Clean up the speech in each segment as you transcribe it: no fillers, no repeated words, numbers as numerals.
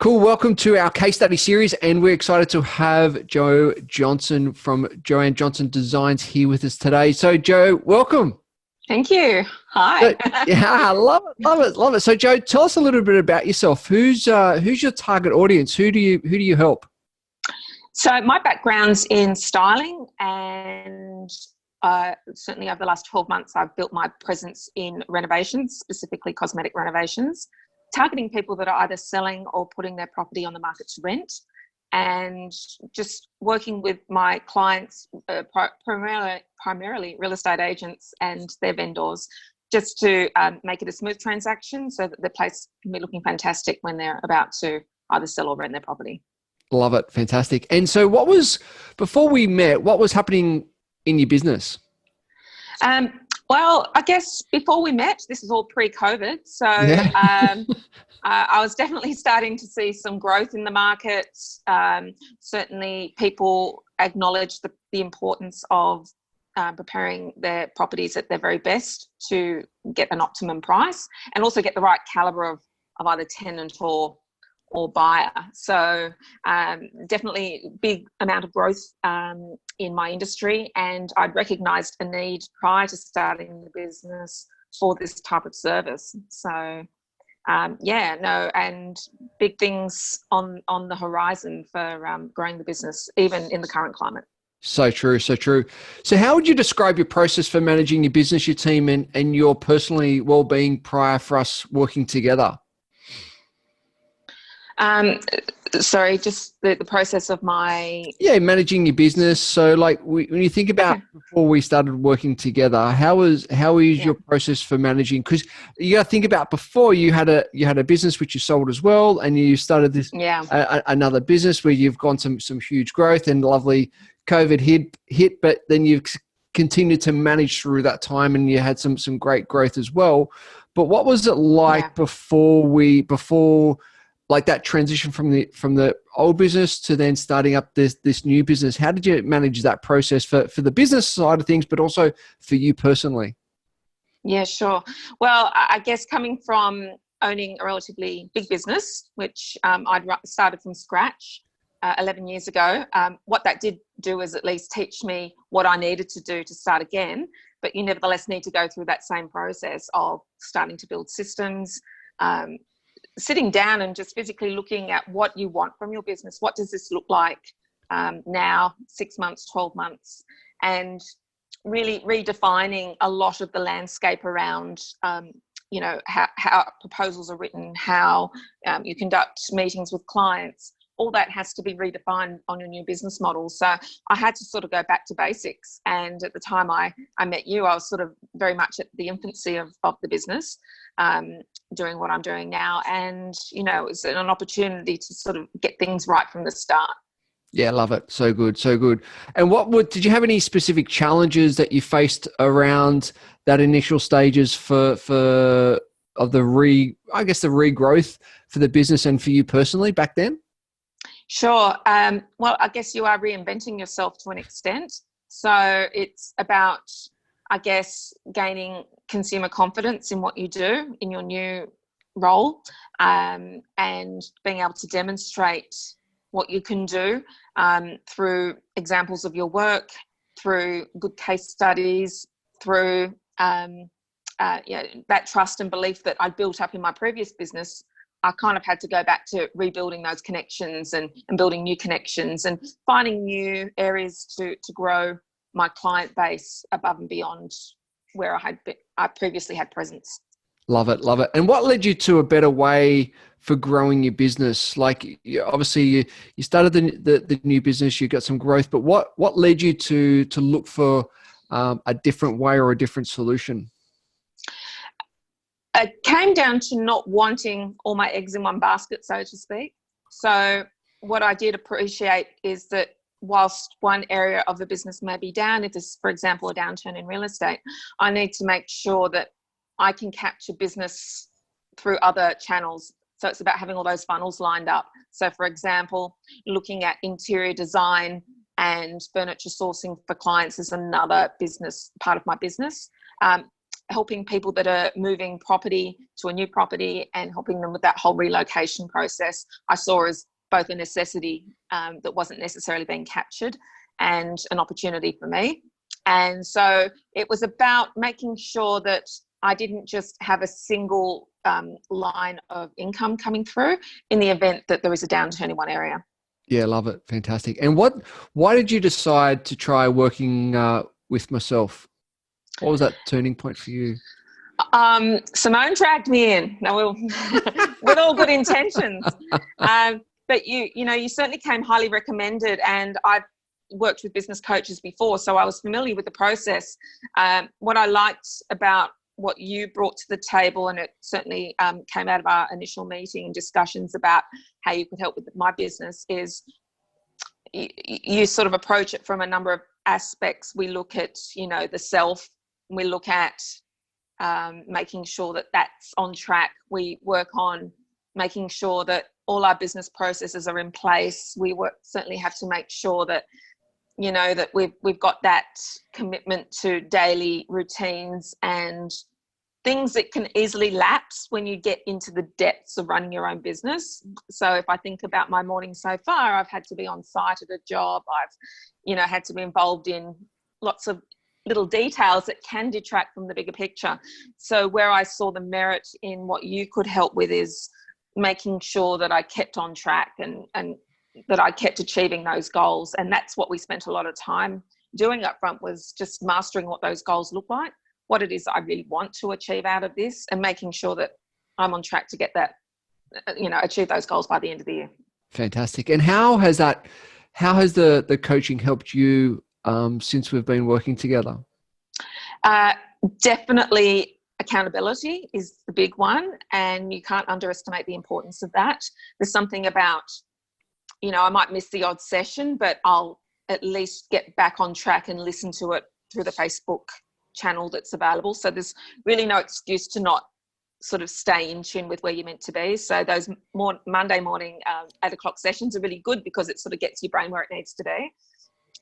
Cool. Welcome to our case study series, and we're excited to have Joe Johnson from Joanne Johnson Designs here with us today. So, Joe, welcome. Thank you. Hi. Yeah, love it. So, Joe, tell us a little bit about yourself. Who's your target audience? Who do you help? So, my background's in styling, and certainly over the last 12 months, I've built my presence in renovations, specifically cosmetic renovations, targeting people that are either selling or putting their property on the market to rent, and just working with my clients, primarily real estate agents and their vendors, just to make it a smooth transaction so that the place can be looking fantastic when they're about to either sell or rent their property. Love it. Fantastic. And so before we met, what was happening in your business? Well, I guess before we met, this is all pre-COVID. So Yeah. I was definitely starting to see some growth in the market. Certainly people acknowledge the importance of preparing their properties at their very best to get an optimum price and also get the right calibre of either tenant or buyer. So definitely big amount of growth in my industry, and I'd recognised a need prior to starting the business for this type of service. So and big things on the horizon for growing the business, even in the current climate. So true. So how would you describe your process for managing your business, your team, and your personally well-being prior for us working together? Sorry, just the process of my... Yeah, managing your business. So like when you think about before we started working together, how is your process for managing? Because you got to think about before you had a business which you sold as well, and you started this another business where you've gone some huge growth, and lovely COVID hit, but then you've continued to manage through that time, and you had some great growth as well. But what was it like before like that transition from the old business to then starting up this new business? How did you manage that process for the business side of things, but also for you personally? Yeah, sure. Well, I guess coming from owning a relatively big business, which I'd started from scratch 11 years ago, what that did do is at least teach me what I needed to do to start again. But you nevertheless need to go through that same process of starting to build systems, sitting down and just physically looking at what you want from your business. What does this look like now, 6 months, 12 months, and really redefining a lot of the landscape around, how proposals are written, how you conduct meetings with clients. All that has to be redefined on your new business model. So I had to sort of go back to basics. And at the time I met you, I was sort of very much at the infancy of the business, doing what I'm doing now. And, it was an opportunity to sort of get things right from the start. Yeah, love it. So good. And did you have any specific challenges that you faced around that initial stages the regrowth for the business and for you personally back then? Sure. Well, I guess you are reinventing yourself to an extent. So it's about, I guess, gaining consumer confidence in what you do in your new role, and being able to demonstrate what you can do through examples of your work, through good case studies, through that trust and belief that I built up in my previous business. I kind of had to go back to rebuilding those connections and building new connections and finding new areas to grow my client base above and beyond where I previously had presence. Love it. And what led you to a better way for growing your business? Like, obviously you started the new business, you got some growth, but what led you to look for a different way or a different solution? It came down to not wanting all my eggs in one basket, so to speak. So what I did appreciate is that whilst one area of the business may be down, if there's, for example, a downturn in real estate, I need to make sure that I can capture business through other channels. So it's about having all those funnels lined up. So, for example, looking at interior design and furniture sourcing for clients is another business part of my business. helping people that are moving property to a new property and helping them with that whole relocation process, I saw as both a necessity that wasn't necessarily being captured and an opportunity for me. And so it was about making sure that I didn't just have a single line of income coming through in the event that there was a downturn in one area. Yeah, love it. Fantastic. And why did you decide to try working with myself? What was that turning point for you? Simone dragged me in. No, with all good intentions. But you certainly came highly recommended, and I've worked with business coaches before, so I was familiar with the process. What I liked about what you brought to the table, and it certainly came out of our initial meeting and discussions about how you could help with my business, is you sort of approach it from a number of aspects. We look at, the self, we look at making sure that that's on track. We work on making sure that all our business processes are in place. We certainly have to make sure that, that we've got that commitment to daily routines and things that can easily lapse when you get into the depths of running your own business. So if I think about my morning so far, I've had to be on site at a job. I've, had to be involved in lots of little details that can detract from the bigger picture. So where I saw the merit in what you could help with is making sure that I kept on track and that I kept achieving those goals. And that's what we spent a lot of time doing up front, was just mastering what those goals look like, what it is I really want to achieve out of this, and making sure that I'm on track to get that, achieve those goals by the end of the year. Fantastic. And how has the coaching helped you since we've been working together? Definitely accountability is the big one, and you can't underestimate the importance of that. There's something about, I might miss the odd session, but I'll at least get back on track and listen to it through the Facebook channel that's available. So there's really no excuse to not sort of stay in tune with where you're meant to be. So those Monday morning 8 o'clock sessions are really good because it sort of gets your brain where it needs to be.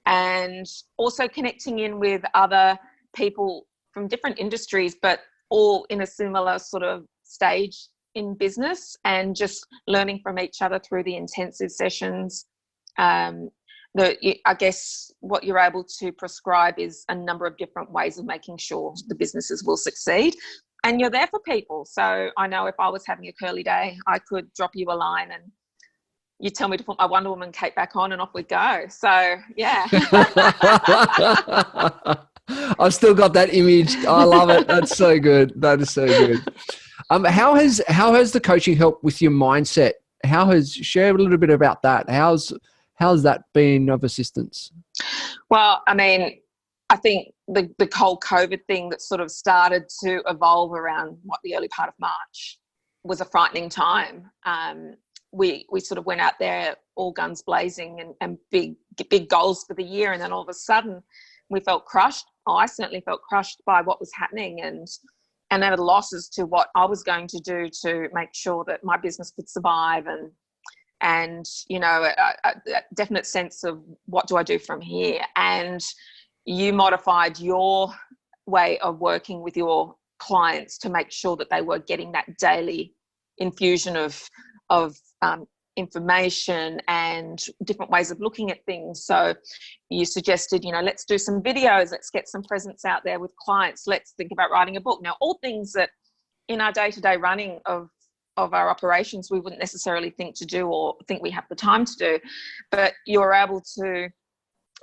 And also connecting in with other people from different industries, but all in a similar sort of stage in business, and just learning from each other through the intensive sessions. I guess what you're able to prescribe is a number of different ways of making sure the businesses will succeed. And you're there for people. So I know if I was having a curly day, I could drop you a line and you tell me to put my Wonder Woman cape back on and off we go. So, yeah. I've still got that image. I love it. That's so good. That is so good. How has the coaching helped with your mindset? Share a little bit about that. How's that been of assistance? Well, I mean, I think the whole COVID thing that sort of started to evolve around the early part of March was a frightening time. We sort of went out there all guns blazing and big goals for the year, and then all of a sudden we felt crushed. I certainly felt crushed by what was happening, and at a loss as to what I was going to do to make sure that my business could survive, and a definite sense of what do I do from here. And you modified your way of working with your clients to make sure that they were getting that daily infusion of information and different ways of looking at things. So you suggested, let's do some videos, let's get some presence out there with clients, let's think about writing a book. Now, all things that in our day-to-day running of our operations we wouldn't necessarily think to do or think we have the time to do, but you're able to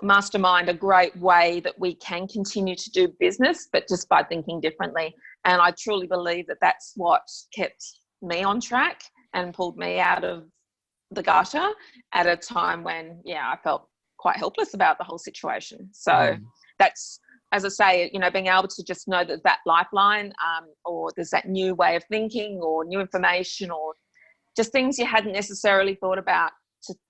mastermind a great way that we can continue to do business, but just by thinking differently. And I truly believe that that's what kept me on track and pulled me out of the gutter at a time when, I felt quite helpless about the whole situation. So that's, as I say, being able to just know that lifeline, or there's that new way of thinking or new information or just things you hadn't necessarily thought about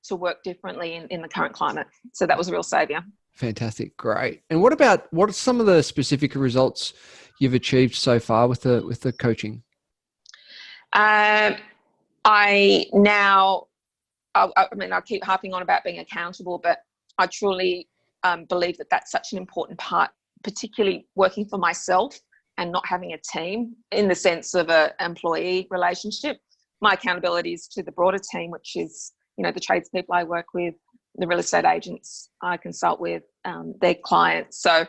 to work differently in the current climate. So that was a real saviour. Fantastic. Great. And what are some of the specific results you've achieved so far with the coaching? I keep harping on about being accountable, but I truly believe that that's such an important part, particularly working for myself and not having a team in the sense of an employee relationship. My accountability is to the broader team, which is, the tradespeople I work with, the real estate agents I consult with, their clients. So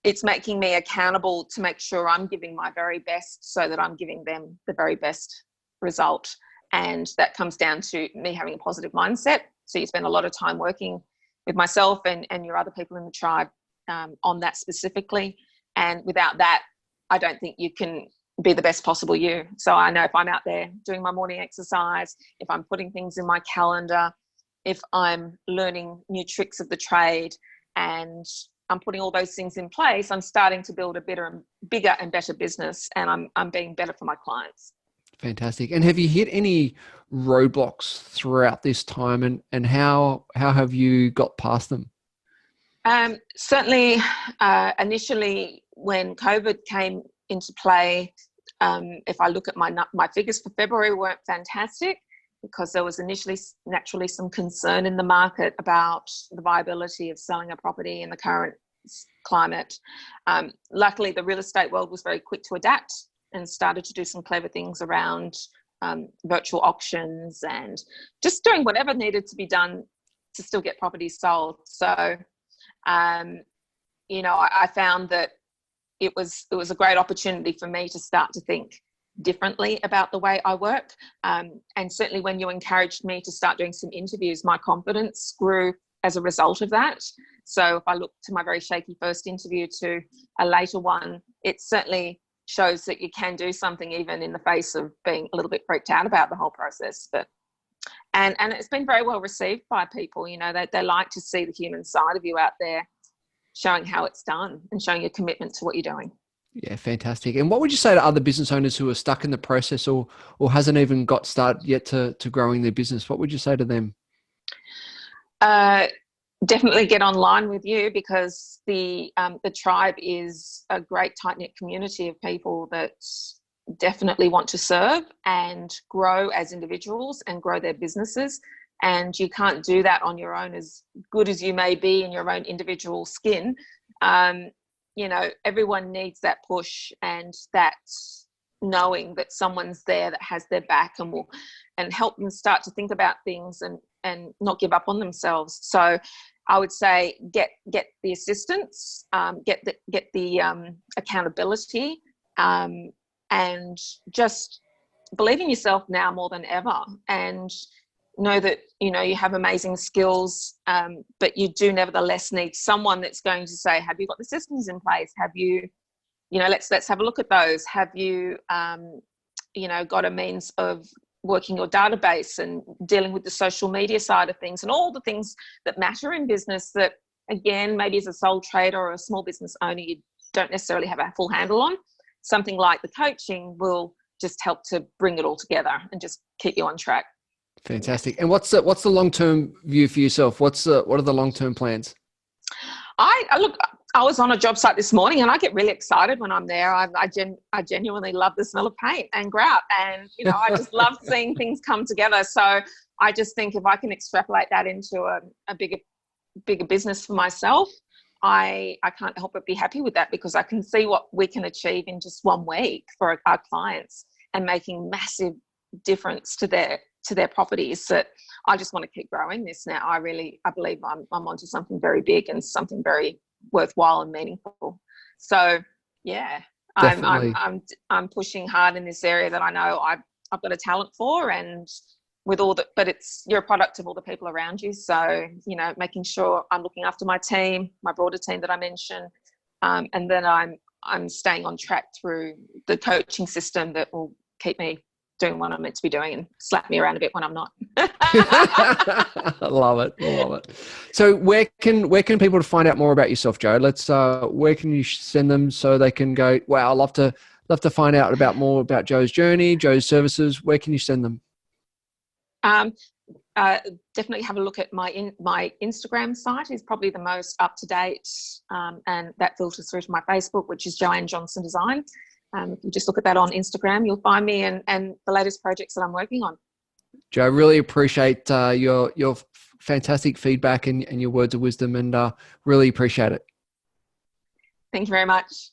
it's making me accountable to make sure I'm giving my very best so that I'm giving them the very best result. And that comes down to me having a positive mindset. So you spend a lot of time working with myself and your other people in the tribe on that specifically. And without that, I don't think you can be the best possible you. So I know if I'm out there doing my morning exercise, if I'm putting things in my calendar, if I'm learning new tricks of the trade and I'm putting all those things in place, I'm starting to build a bigger and better business, and I'm being better for my clients. Fantastic. And have you hit any roadblocks throughout this time, and how have you got past them? Certainly, initially when COVID came into play, if I look at my figures for February weren't fantastic, because there was initially naturally some concern in the market about the viability of selling a property in the current climate. Luckily, the real estate world was very quick to adapt and started to do some clever things around virtual auctions and just doing whatever needed to be done to still get properties sold. So, I found that it was a great opportunity for me to start to think differently about the way I work. And certainly when you encouraged me to start doing some interviews, my confidence grew as a result of that. So if I look to my very shaky first interview to a later one, it certainly shows that you can do something even in the face of being a little bit freaked out about the whole process. And it's been very well received by people. They like to see the human side of you out there, showing how it's done and showing your commitment to what you're doing. Yeah, fantastic. And what would you say to other business owners who are stuck in the process or hasn't even got started yet to growing their business? What would you say to them? Definitely get online with you, because the tribe is a great tight-knit community of people that definitely want to serve and grow as individuals and grow their businesses. And you can't do that on your own, as good as you may be in your own individual skin. Everyone needs that push and that knowing that someone's there that has their back and will help them start to think about things and not give up on themselves. So I would say get the assistance, get the accountability, and just believe in yourself now more than ever, and know that you have amazing skills, but you do nevertheless need someone that's going to say, have you got the systems in place? Have you let's have a look at those. Have you got a means of working your database and dealing with the social media side of things and all the things that matter in business that, again, maybe as a sole trader or a small business owner you don't necessarily have a full handle on. Something like the coaching will just help to bring it all together and just keep you on track. Fantastic. And what's the long-term view for yourself? What are the long-term plans? I was on a job site this morning and I get really excited when I'm there. I genuinely love the smell of paint and grout, and I just love seeing things come together. So I just think if I can extrapolate that into a bigger business for myself, I can't help but be happy with that, because I can see what we can achieve in just 1 week for our clients and making massive difference to their properties. That I just want to keep growing this now. I believe I'm onto something very big and something very worthwhile and meaningful. So yeah, I'm pushing hard in this area that I know I've got a talent for, and with all but you're a product of all the people around you. So making sure I'm looking after my team, my broader team that I mentioned, and then I'm staying on track through the coaching system that will keep me doing what I'm meant to be doing and slap me around a bit when I'm not. I love it. So where can people find out more about yourself, Jo? Where can you send them so they can go, wow, I'd love to find out more about Jo's journey, Jo's services. Where can you send them? Definitely have a look at my Instagram site is probably the most up to date, and that filters through to my Facebook, which is Joanne Johnson Design. If you just look at that on Instagram, you'll find me and the latest projects that I'm working on. Jo, I really appreciate your fantastic feedback and your words of wisdom, and really appreciate it. Thank you very much.